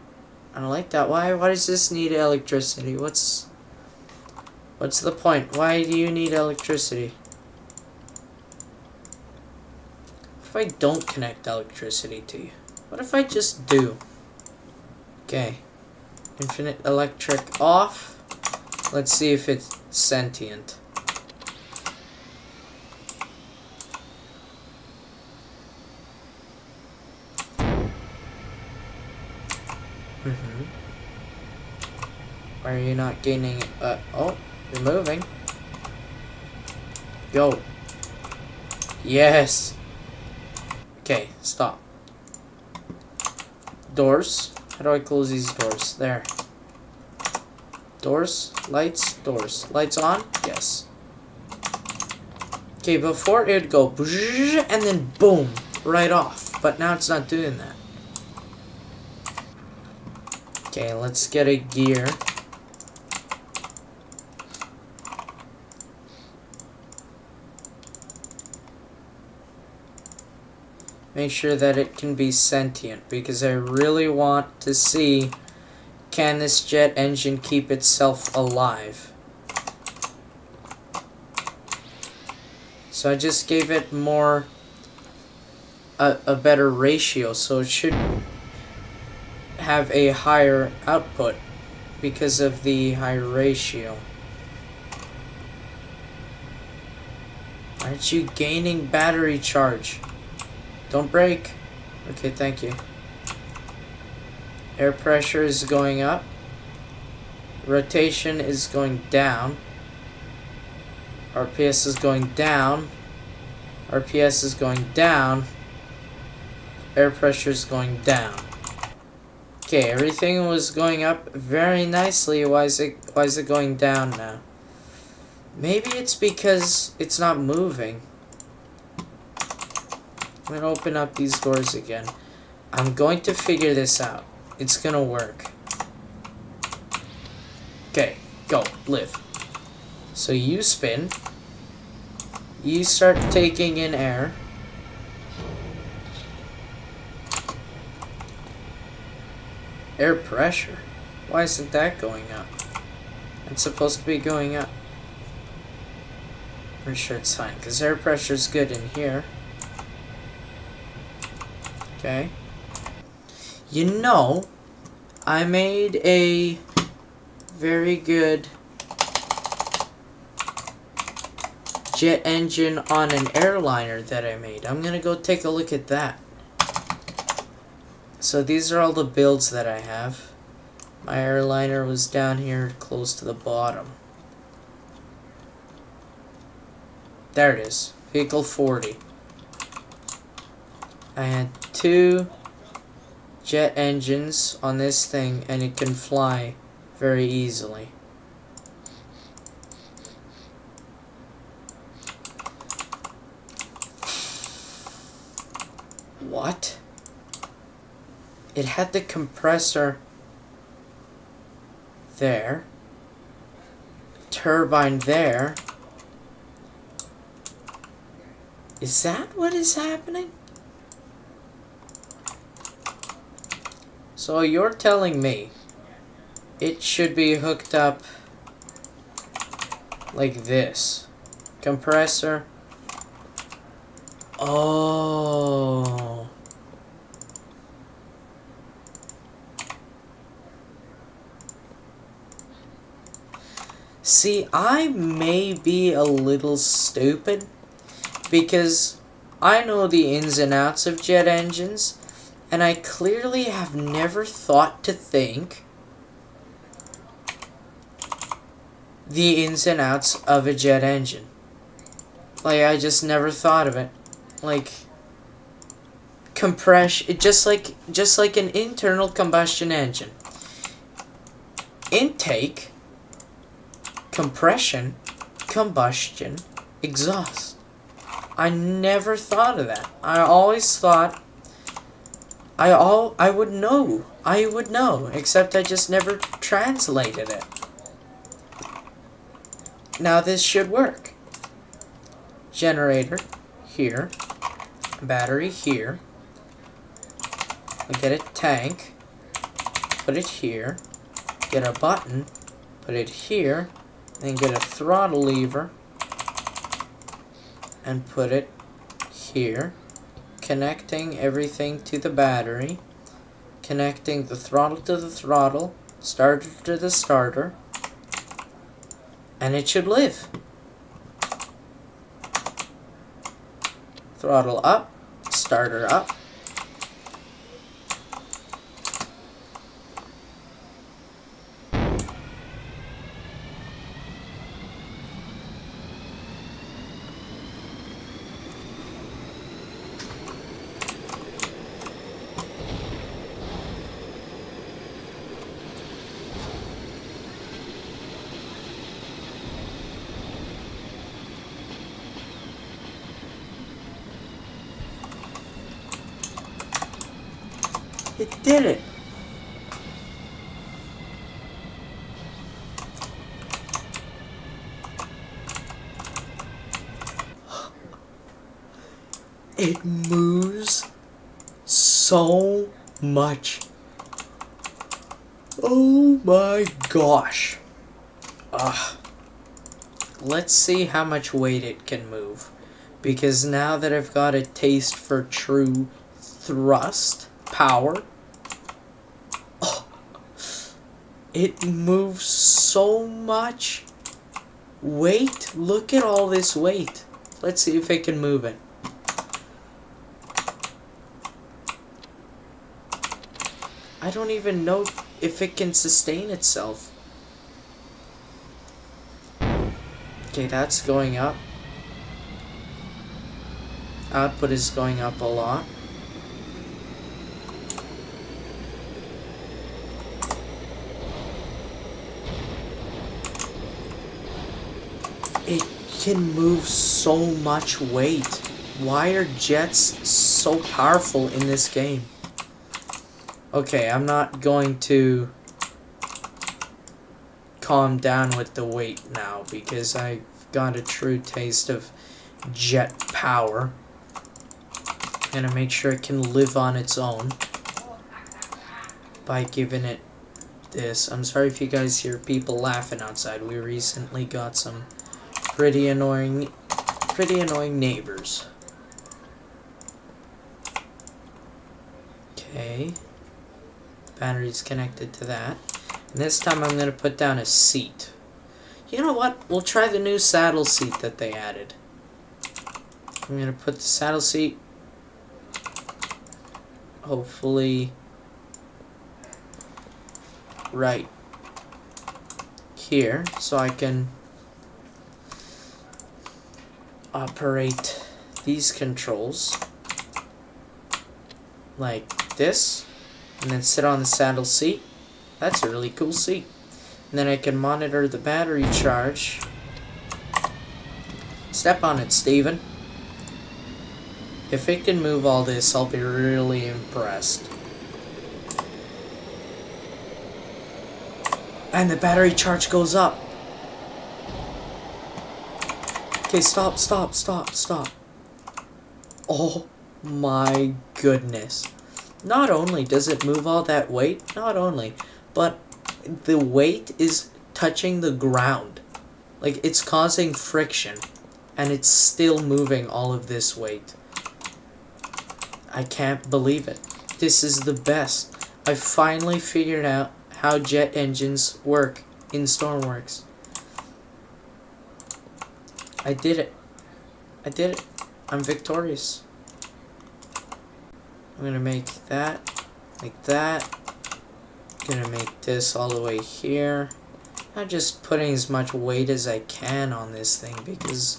I don't like that. Why does this need electricity? What's the point? Why do you need electricity? What if I don't connect electricity to you? What if I just do? Okay. Infinite electric off. Let's see if it's sentient. Why are you not gaining it? Oh, you're moving. Go. Yes. Okay, stop. Doors. How do I close these doors? There. Doors, lights, doors. Lights on? Yes. Okay, before it would go and then boom, right off. But now it's not doing that. Okay, let's get a gear. Make sure that it can be sentient, because I really want to see, can this jet engine keep itself alive? So I just gave it more, a better ratio, so it should have a higher output because of the high ratio. Aren't you gaining battery charge? Don't break. Okay, thank you. Air pressure is going up. Rotation is going down. RPS is going down. RPS is going down. Air pressure is going down. Okay, everything was going up very nicely. Why is it going down now? Maybe it's because it's not moving. I'm gonna open up these doors again. I'm going to figure this out. It's gonna work. Okay, go, live. So you spin. You start taking in air. Air pressure? Why isn't that going up? It's supposed to be going up. Pretty sure it's fine, because air pressure is good in here. Okay. You know, I made a very good jet engine on an airliner that I made. I'm gonna go take a look at that. So these are all the builds that I have. My airliner was down here close to the bottom. There it is. Vehicle 40. I had 2 jet engines on this thing and it can fly very easily. What? It had the compressor there, turbine there. Is that what is happening? So you're telling me it should be hooked up like this. Compressor. Oh. See, I may be a little stupid because I know the ins and outs of jet engines, and I clearly have never thought to think the ins and outs of a jet engine. Like, I just never thought of it. Like, compression, just like an internal combustion engine. Intake, compression, combustion, exhaust. I never thought of that. I always thought I would know. I would know, except I just never translated it. Now this should work. Generator here, battery here. I get a tank, put it here, get a button, put it here, then get a throttle lever and put it here, connecting everything to the battery, connecting the throttle to the throttle, starter to the starter, and it should live. Throttle up, starter up. It did it. It moves so much. Oh my gosh. Let's see how much weight it can move. Because now that I've got a taste for true thrust power, it moves so much weight. Look at all this weight. Let's see if it can move it. I don't even know if it can sustain itself. Okay, that's going up. Output is going up a lot. It can move so much weight. Why are jets so powerful in this game? Okay, I'm not going to calm down with the weight now because I've got a true taste of jet power. I'm gonna make sure it can live on its own by giving it this. I'm sorry if you guys hear people laughing outside. We recently got some pretty annoying neighbors. Okay. Battery's connected to that. And this time I'm going to put down a seat. You know what? We'll try the new saddle seat that they added. I'm going to put the saddle seat hopefully right here so I can operate these controls like this and then sit on the saddle seat. That's a really cool seat. And then I can monitor the battery charge. Step on it, Steven. If it can move all this, I'll be really impressed. And the battery charge goes up. Okay, stop. Oh my goodness. Not only does it move all that weight, but the weight is touching the ground. Like, it's causing friction, and it's still moving all of this weight. I can't believe it. This is the best. I finally figured out how jet engines work in STORMWORKS. I did it. I'm victorious. I'm gonna make that like that. Gonna make this all the way here. I'm just putting as much weight as I can on this thing because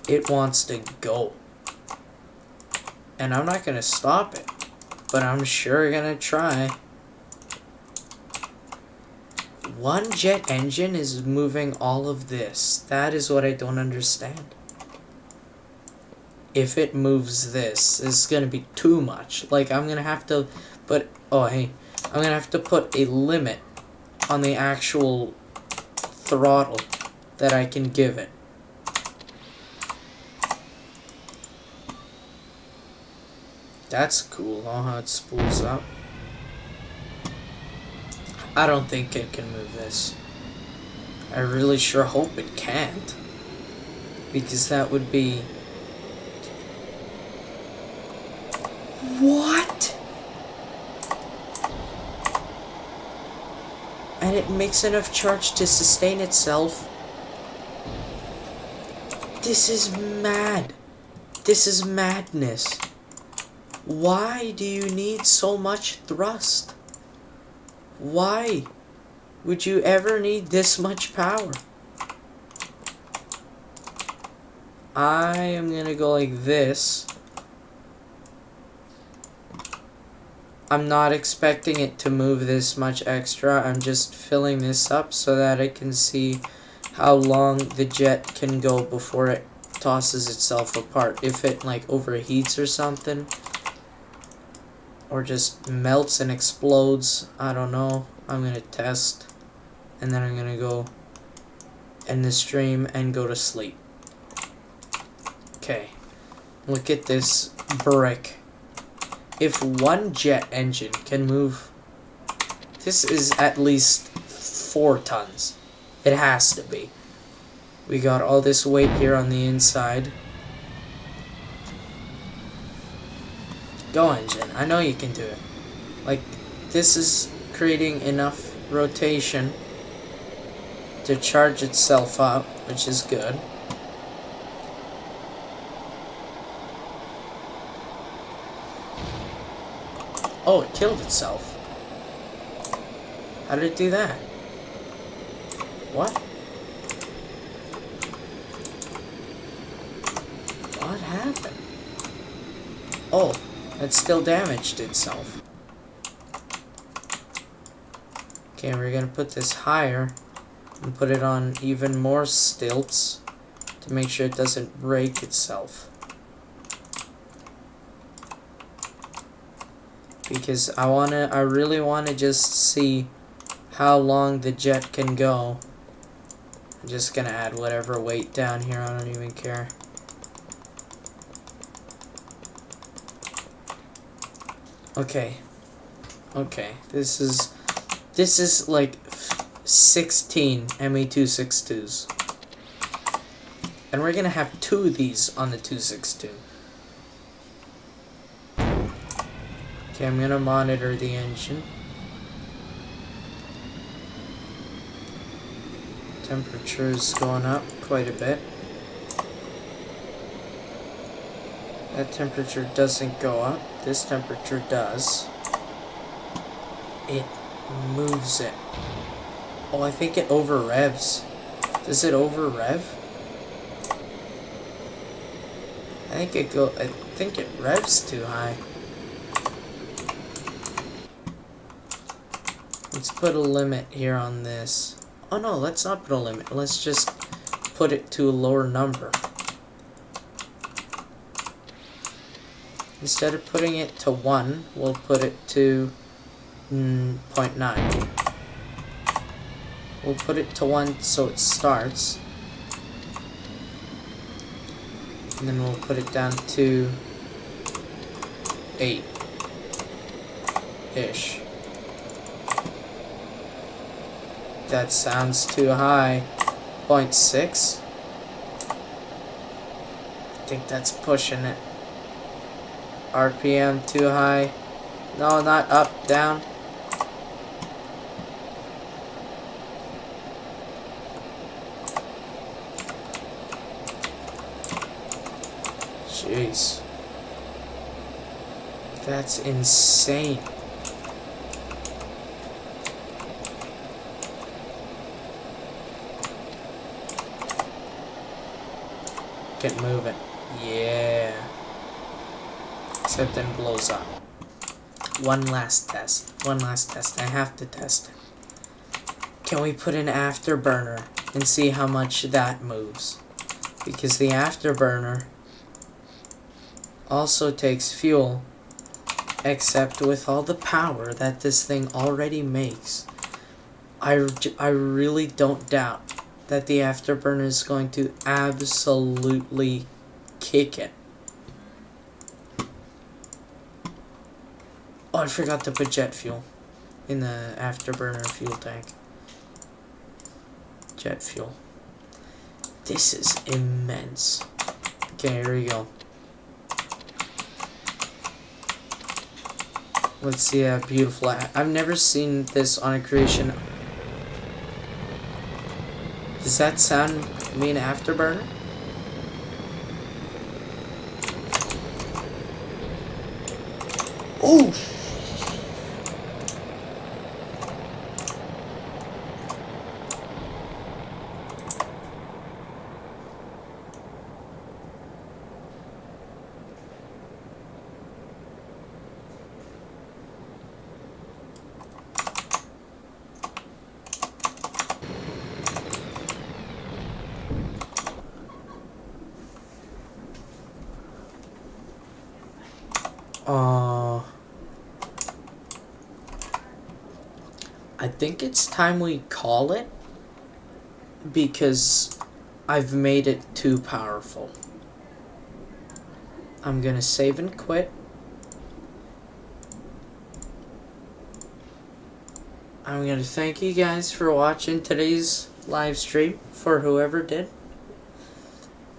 it wants to go. And I'm not gonna stop it, but I'm sure gonna try. One jet engine is moving all of this. That is what I don't understand. If it moves this, it's gonna be too much. Like, I'm gonna have to put, I'm gonna have to put a limit on the actual throttle that I can give it. That's cool, how it spools up. I don't think it can move this. I really sure hope it can't. Because that would be... What? And it makes enough charge to sustain itself. This is mad. This is madness. Why do you need so much thrust? Why would you ever need this much power? I am gonna go like this. I'm not expecting it to move this much extra. I'm just filling this up so that I can see how long the jet can go before it tosses itself apart. If it like overheats or something, or just melts and explodes, I don't know. I'm gonna test, and then I'm gonna go end the stream and go to sleep. Okay, look at this brick. If one jet engine can move, this is at least 4 tons. It has to be. We got all this weight here on the inside. Go, engine. I know you can do it. Like, this is creating enough rotation to charge itself up, which is good. Oh, it killed itself. How did it do that? What? What happened? Oh, it still damaged itself. Okay, we're gonna put this higher and put it on even more stilts to make sure it doesn't break itself. Because I really wanna just see how long the jet can go. I'm just gonna add whatever weight down here, I don't even care. Okay. Okay, this is like 16 ME-262s. And we're gonna have 2 of these on the 262. Okay, I'm gonna monitor the engine. Temperature is going up quite a bit. That temperature doesn't go up. This temperature does. It moves it. Oh, I think it over revs. Does it over rev? I think it revs too high. Let's put a limit here on this. Oh no, let's not put a limit. Let's just put it to a lower number. Instead of putting it to 1, we'll put it to 0.9. We'll put it to 1 so it starts. And then we'll put it down to 8-ish. That sounds too high. 0.6. I think that's pushing it. RPM too high. No, not up, down. Jeez. That's insane. Get moving. Yeah. Except then blows up. One last test. I have to test it. Can we put an afterburner and see how much that moves? Because the afterburner also takes fuel, except with all the power that this thing already makes, I really don't doubt that the afterburner is going to absolutely kick it. Oh, I forgot to put jet fuel in the afterburner fuel tank. Jet fuel. This is immense. Okay, here we go. Let's see how beautiful. I've never seen this on a creation. Does that sound mean afterburner? Oh! I think it's time we call it, because I've made it too powerful. I'm gonna save and quit. I'm gonna thank you guys for watching today's live stream, for whoever did.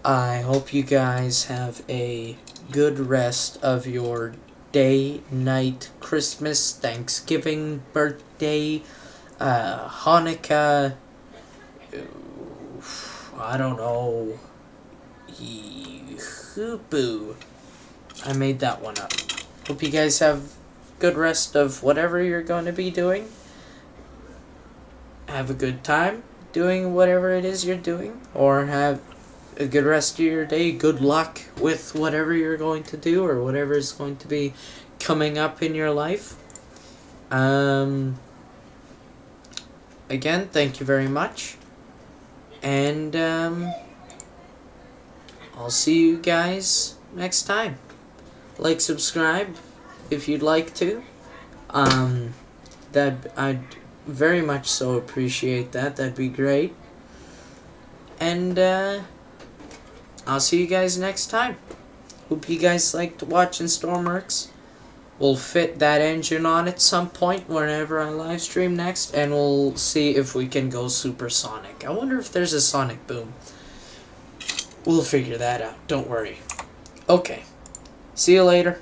I hope you guys have a good rest of your day, night, Christmas, Thanksgiving, birthday, Hanukkah, I don't know, Hoopoo. I made that one up. Hope you guys have good rest of whatever you're going to be doing. have a good time doing whatever it is you're doing, or have a good rest of your day. Good luck with whatever you're going to do, or whatever is going to be coming up in your life. Again, thank you very much. And I'll see you guys next time. Like, subscribe if you'd like to. That I'd very much so appreciate that. That'd be great. And I'll see you guys next time. Hope you guys liked watching STORMWORKS. We'll fit that engine on at some point whenever I live stream next, and we'll see if we can go supersonic. I wonder if there's a sonic boom. We'll figure that out. Don't worry. Okay. See you later.